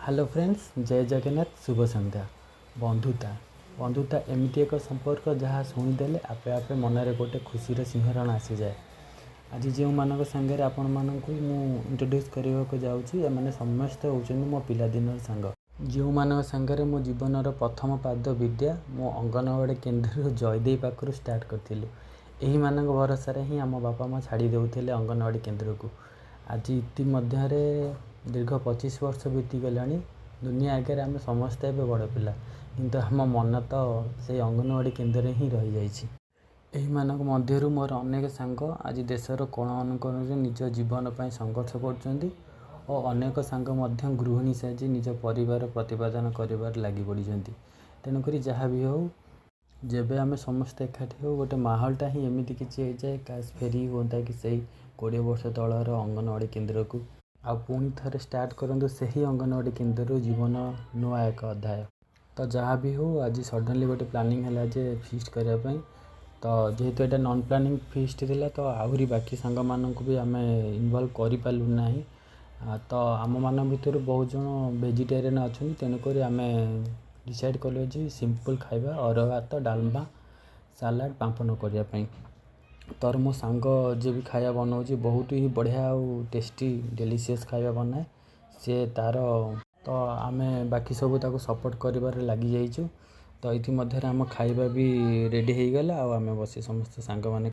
Hello friends, जय जगन्नाथ। शुभ संध्या। बंधुता एमती एक संपर्क जहाँ शुणिदेले आपे आपे मनरे गोटे खुशीर सिंहरण आसी जाए। आज जो मानक सांगे आपण मानक इंट्रोड्यूस करने जाऊँगी एम समस्ते होती मो पिलादिन सांग जो मानक सांगे मो जीवनर प्रथम पाद विद्या मो अंगनवाड़ी केन्द्र जयदेव पाखु स्टार्ट करूँ। यही मानक भरोसा ही आम बापा माँ छाड़ी देते अंगनवाड़ी केन्द्र को। आज इतिमध्य दीर्घ 25 वर्ष बीतीगला। दुनिया आगे आम समस्ते ए बड़ पिला किंतु आम मन तो से अंगनवाड़ी केन्द्र ही रही जाइए। मानक मध्य मोर अनेक सांग आज देशर कोण अनुकोण निज जीवन पर संघर्ष कर अनेक सांग गृहिणी साजी निज परिवार प्रतिपादन कर लगी पड़ी। तेणुक जहाँ भी हो जेबे आम समस्ते एकाठी हो गोटे माहौलटा ही एमती किसी हो जाए काश फेरी होता कि सही 20 वर्ष तलर अंगनवाड़ी केन्द्र को आ पुणी थे स्टार्ट करूँ से ही अंगनवाड़ी केन्द्र जीवन नुआ एक अध्याय। तो जहाँ भी हो आज सडनली गोटे प्लानिंग है जे फिस्ट करने तो जेहेतु यहाँ नॉन प्लानिंग फिस्ट थिला तो आहरी बाकी सांग मानक भी आम इनवल्व करूँ ना। तो आम मान भर बहुत जन वेजिटेरियन अच्छा तेणुक आम डिसाइड कलु जे सिंपल खाଇବା अरुआ भात डालमा सालाड पांपड़ करने। तर मो सांग जे भी खाया बनाऊँ बहुत ही बढ़िया और टेस्टी डेलीशियस खाया बनाए सी तार। तो आम बाकी सब ताको सपोर्ट कर लगी जाइचु। तो ये आम खाଇବା भी रेडी हो गला आम बस समस्त सांग माने